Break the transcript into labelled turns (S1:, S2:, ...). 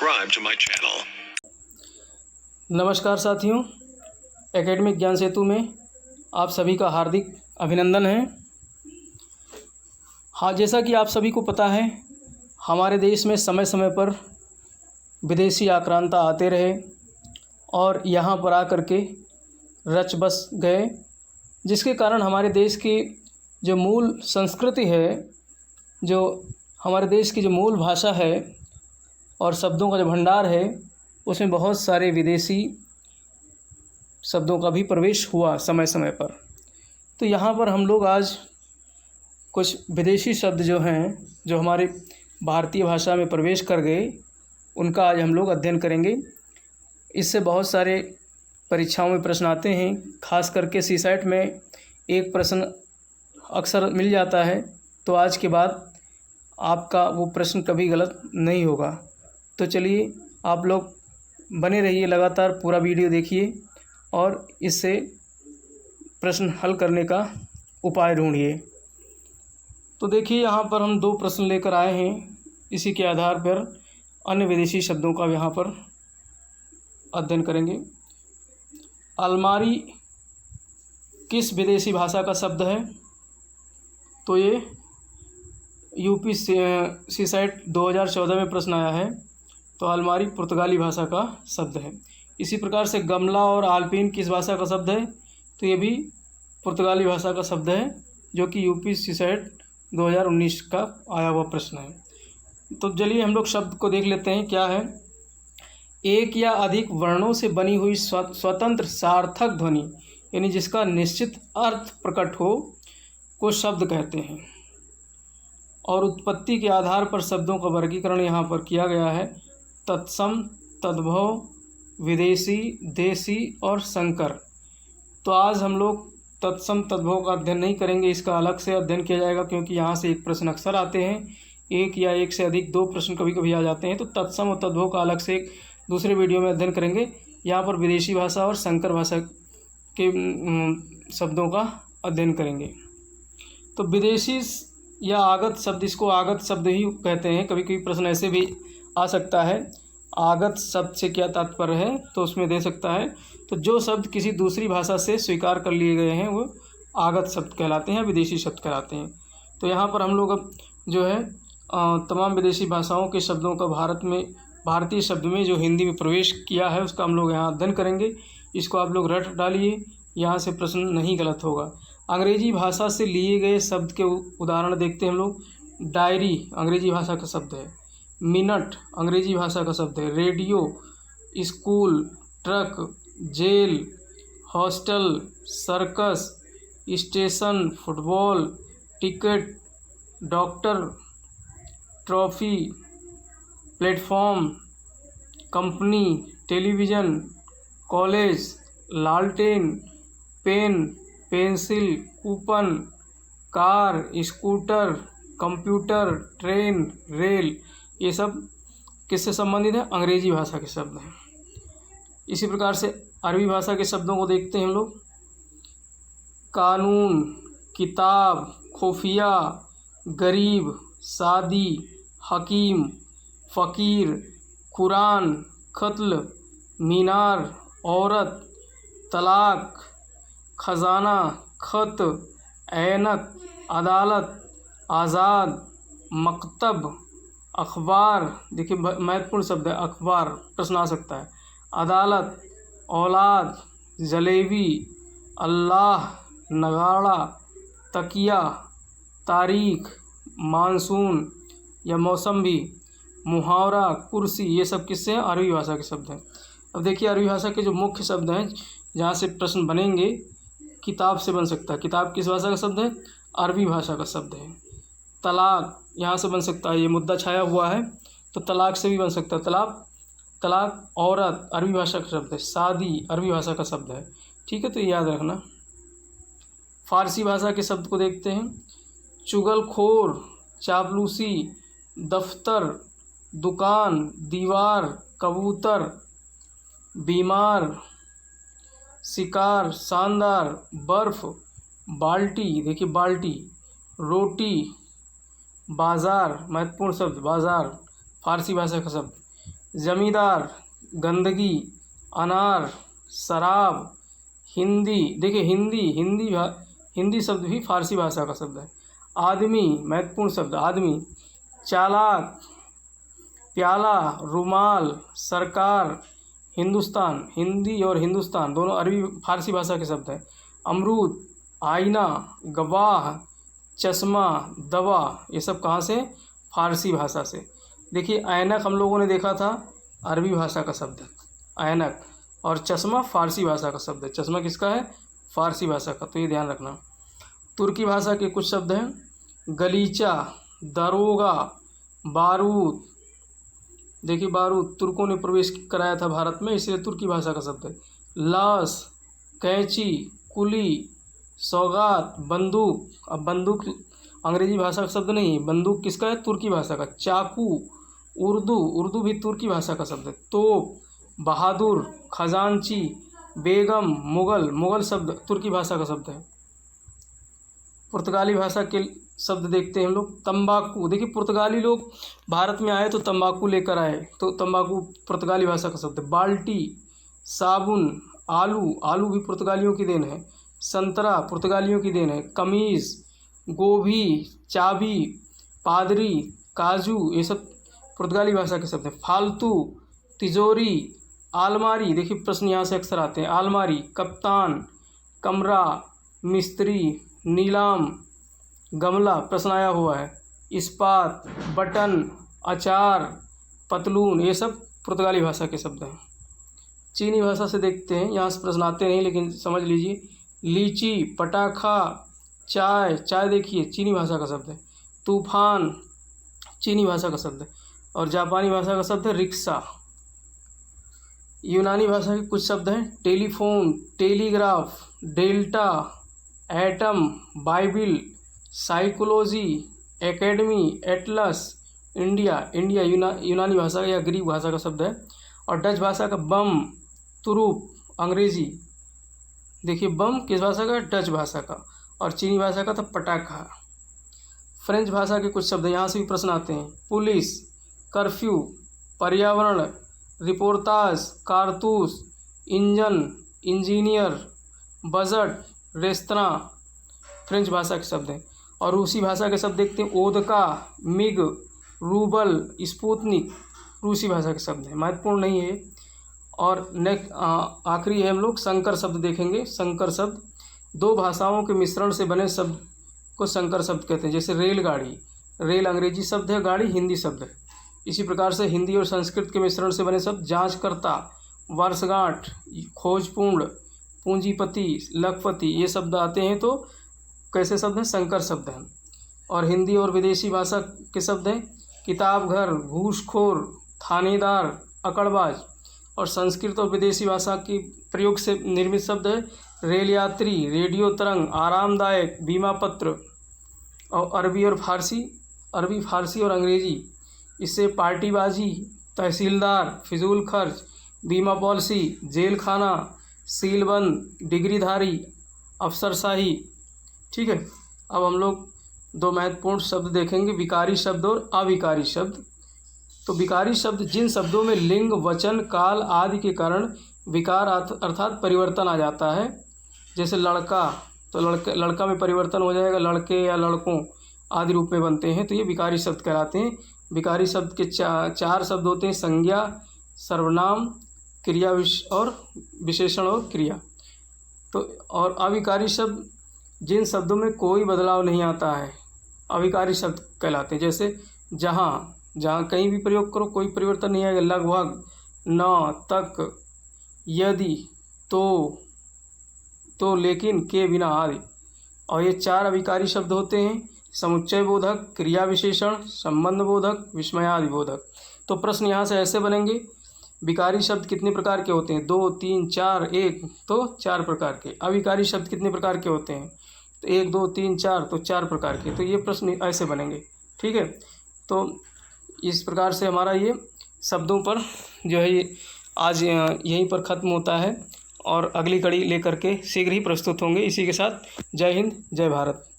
S1: subscribe to my channel.
S2: नमस्कार साथियों, academic ज्ञान सेतु में आप सभी का हार्दिक अभिनंदन है। हाँ, जैसा कि आप सभी को पता है, हमारे देश में समय समय पर विदेशी आक्रांता आते रहे और यहाँ पर आकर के रच बस गए, जिसके कारण हमारे देश की जो मूल संस्कृति है, जो हमारे देश की जो मूल भाषा है और शब्दों का जो भंडार है, उसमें बहुत सारे विदेशी शब्दों का भी प्रवेश हुआ समय समय पर। तो यहाँ पर हम लोग आज कुछ विदेशी शब्द जो हैं, जो हमारे भारतीय भाषा में प्रवेश कर गए, उनका आज हम लोग अध्ययन करेंगे। इससे बहुत सारे परीक्षाओं में प्रश्न आते हैं, खास करके सीसैट में एक प्रश्न अक्सर मिल जाता है। तो आज के बाद आपका वो प्रश्न कभी गलत नहीं होगा। तो चलिए, आप लोग बने रहिए, लगातार पूरा वीडियो देखिए और इससे प्रश्न हल करने का उपाय ढूंढिए। तो देखिए, यहाँ पर हम 2 प्रश्न लेकर आए हैं। इसी के आधार पर अन्य विदेशी शब्दों का यहाँ पर अध्ययन करेंगे। अलमारी किस विदेशी भाषा का शब्द है? तो ये यूपी सीसैट 2014 में प्रश्न आया है। तो अलमारी पुर्तगाली भाषा का शब्द है। इसी प्रकार से गमला और आल्पिन किस भाषा का शब्द है? तो ये भी पुर्तगाली भाषा का शब्द है, जो कि यूपी सीसैट 2019 का आया हुआ प्रश्न है। तो चलिए हम लोग शब्द को देख लेते हैं, क्या है। एक या अधिक वर्णों से बनी हुई स्वतंत्र सार्थक ध्वनि, यानी जिसका निश्चित अर्थ प्रकट हो, को शब्द कहते हैं। और उत्पत्ति के आधार पर शब्दों का वर्गीकरण यहाँ पर किया गया है। तत्सम, तद्भव, विदेशी, देशी और संकर। तो आज हम लोग तत्सम तद्भव का अध्ययन नहीं करेंगे, इसका अलग से अध्ययन किया जाएगा, क्योंकि यहाँ से एक प्रश्न अक्सर आते हैं। एक या एक से अधिक 2 प्रश्न कभी कभी आ जाते हैं। तो तत्सम और तद्भव का अलग से एक दूसरे वीडियो में अध्ययन करेंगे। यहाँ पर विदेशी भाषा और संकर भाषा के शब्दों का अध्ययन करेंगे। तो विदेशी या आगत शब्द, इसको आगत शब्द ही कहते हैं। कभी कभी प्रश्न ऐसे भी आ सकता है, आगत शब्द से क्या तात्पर्य है, तो उसमें दे सकता है। तो जो शब्द किसी दूसरी भाषा से स्वीकार कर लिए गए हैं, वो आगत शब्द कहलाते हैं, विदेशी शब्द कहलाते हैं। तो यहाँ पर हम लोग अब जो है तमाम विदेशी भाषाओं के शब्दों का भारतीय शब्द में जो हिंदी में प्रवेश किया है, उसका हम लोग यहाँ अध्ययन करेंगे। इसको आप लोग रट डालिए, यहाँ से प्रश्न नहीं गलत होगा। अंग्रेजी भाषा से लिए गए शब्द के उदाहरण देखते हैं हम लोग। डायरी अंग्रेजी भाषा का शब्द है। मिनट अंग्रेजी भाषा का शब्द है। Radio, school, truck, jail, hostel, circus, station, football, ticket, doctor, trophy, platform, company, television, college, लालटेन, pen, pencil, coupon, car, scooter, computer, train, rail, ये सब किससे संबंधित है? अंग्रेजी भाषा के शब्द हैं। इसी प्रकार से अरबी भाषा के शब्दों को देखते हैं हम लोग। कानून, किताब, खुफिया, गरीब, शादी, हकीम, फ़कीर, कुरान, क़त्ल, मीनार, औरत, तलाक, खजाना, खत, ऐनक, अदालत, आज़ाद, मकतब, अखबार। देखिए महत्वपूर्ण शब्द है अखबार, प्रश्न आ सकता है। अदालत, औलाद, जलेबी, अल्लाह, नगाड़ा, तकिया, तारीख, मानसून या मौसम्बी, मुहावरा, कुर्सी, ये सब किससे हैं? अरबी भाषा के शब्द हैं। अब देखिए अरबी भाषा के जो मुख्य शब्द हैं, जहाँ से प्रश्न बनेंगे, किताब से बन सकता है। किताब किस भाषा का शब्द है? अरबी भाषा का शब्द है। तलाक यहाँ से बन सकता है, ये मुद्दा छाया हुआ है, तो तलाक से भी बन सकता है। तलाक, औरत अरबी भाषा का शब्द है। शादी अरबी भाषा का शब्द है। ठीक है, तो याद रखना। फारसी भाषा के शब्द को देखते हैं। चुगलखोर, चापलूसी, दफ्तर, दुकान, दीवार, कबूतर, बीमार, शिकार, शानदार, बर्फ़, बाल्टी, देखिए बाल्टी, रोटी, बाज़ार, महत्वपूर्ण शब्द बाज़ार, फारसी भाषा का शब्द। जमींदार, गंदगी, अनार, शराब, हिंदी। देखिए हिंदी शब्द भी फारसी भाषा का शब्द है। आदमी, महत्वपूर्ण शब्द आदमी। चालाक, प्याला, रुमाल, सरकार, हिंदुस्तान। हिंदी और हिंदुस्तान दोनों अरबी फारसी भाषा के शब्द हैं। अमरूद, आईना, गवाह, चश्मा, दवा, ये सब कहाँ से? फारसी भाषा से। देखिए ऐनक हम लोगों ने देखा था अरबी भाषा का शब्द है ऐनक, और चश्मा फारसी भाषा का शब्द है। चश्मा किसका है? फारसी भाषा का, तो ये ध्यान रखना। तुर्की भाषा के कुछ शब्द हैं। गलीचा, दरोगा, बारूद। देखिए बारूद तुर्कों ने प्रवेश कराया था भारत में, इसलिए तुर्की भाषा का शब्द है। लाश, कैंची, कुली, सौगात, बंदूक। अब बंदूक अंग्रेजी भाषा का शब्द नहीं है, बंदूक किसका है? तुर्की भाषा का। चाकू, उर्दू भी तुर्की भाषा का शब्द है। तोप, बहादुर, खजांची, बेगम, मुगल शब्द तुर्की भाषा का शब्द है। पुर्तगाली भाषा के शब्द देखते हैं हम लोग। तंबाकू, देखिए पुर्तगाली लोग भारत में आए तो तंबाकू लेकर आए, तो तंबाकू पुर्तगाली भाषा का शब्द है। बाल्टी, साबुन, आलू भी पुर्तगालियों की देन है। संतरा पुर्तगालियों की देन है। कमीज़, गोभी, चाबी, पादरी, काजू, ये सब पुर्तगाली भाषा के शब्द हैं। फालतू, तिजोरी, आलमारी। देखिए प्रश्न यहाँ से अक्सर आते हैं। आलमारी, कप्तान, कमरा, मिस्त्री, नीलाम, गमला प्रश्न आया हुआ है। इस्पात, बटन, अचार, पतलून, ये सब पुर्तगाली भाषा के शब्द हैं। चीनी भाषा से देखते हैं, यहाँ से प्रश्न आते नहीं लेकिन समझ लीजिए। लीची, पटाखा, चाय देखिए चीनी भाषा का शब्द है। तूफान चीनी भाषा का शब्द है। और जापानी भाषा का शब्द है रिक्शा। यूनानी भाषा के कुछ शब्द हैं। Telephone, telegraph, delta, atom, Bible, psychology, academy, Atlas, India यूनानी भाषा या ग्रीक भाषा का शब्द है। और डच भाषा का बम, तुरुप, अंग्रेजी। देखिए बम किस भाषा का? डच भाषा का। और चीनी भाषा का था पटाखा। फ्रेंच भाषा के कुछ शब्द यहाँ से भी प्रश्न आते हैं। पुलिस, कर्फ्यू, पर्यावरण, रिपोर्टाज, कारतूस, engine, engineer, budget, restaurant, French भाषा के शब्द हैं। और रूसी भाषा के शब्द देखते हैं। ओदका, मिग, रूबल, स्पुतनिक, रूसी भाषा के शब्द हैं, महत्वपूर्ण नहीं है। और नेक्स्ट आखिरी है हम लोग संकर शब्द देखेंगे। संकर शब्द दो भाषाओं के मिश्रण से बने शब्द को संकर शब्द कहते हैं। जैसे रेलगाड़ी, रेल अंग्रेजी शब्द है, गाड़ी हिंदी शब्द है। इसी प्रकार से हिंदी और संस्कृत के मिश्रण से बने शब्द जांचकर्ता, वर्षगांठ, खोजपूर्ण, पूंजीपति, लखपति, ये शब्द आते हैं तो कैसे शब्द हैं? संकर शब्द हैं। और हिंदी और विदेशी भाषा के शब्द हैं किताबघर, घूसखोर, थानेदार, अकड़बाज। और संस्कृत और विदेशी भाषा की प्रयोग से निर्मित शब्द है रेल यात्री, रेडियो तरंग, आरामदायक, बीमा पत्र। और अरबी फारसी और अंग्रेजी इससे पार्टीबाजी, तहसीलदार, फिजूल खर्च, बीमा पॉलिसी, जेल खाना, सीलबंद, डिग्रीधारी, अफसरशाही। ठीक है, अब हम लोग दो महत्वपूर्ण शब्द देखेंगे, विकारी शब्द और अविकारी शब्द। तो विकारी शब्द जिन शब्दों में लिंग, वचन, काल आदि के कारण विकार अर्थात परिवर्तन आ जाता है। जैसे लड़का, तो लड़का में परिवर्तन हो जाएगा, लड़के या लड़कों आदि रूप में बनते हैं, तो ये विकारी शब्द कहलाते हैं। विकारी शब्द के चार शब्द होते हैं, संज्ञा, सर्वनाम, क्रिया और विशेषण और क्रिया। तो और अविकारी शब्द जिन शब्दों में कोई बदलाव नहीं आता है, अविकारी शब्द कहलाते हैं। जैसे जहाँ कहीं भी प्रयोग करो कोई परिवर्तन नहीं आएगा। लगभग, न, तक, यदि, तो, लेकिन, के बिना आदि। और ये चार अविकारी शब्द होते हैं, समुच्चय बोधक, क्रिया विशेषण, संबंध बोधक, विस्मयादि बोधक। तो प्रश्न यहाँ से ऐसे बनेंगे, विकारी शब्द कितने प्रकार के होते हैं? 2, 3, 4, 1, तो 4 प्रकार के। अविकारी शब्द कितने प्रकार के होते हैं? तो 1, 2, 3, 4, तो 4 प्रकार के। तो ये प्रश्न ऐसे बनेंगे। ठीक है, तो इस प्रकार से हमारा ये शब्दों पर जो है ये आज यहीं पर ख़त्म होता है और अगली कड़ी लेकर के शीघ्र ही प्रस्तुत होंगे। इसी के साथ जय हिंद, जय भारत।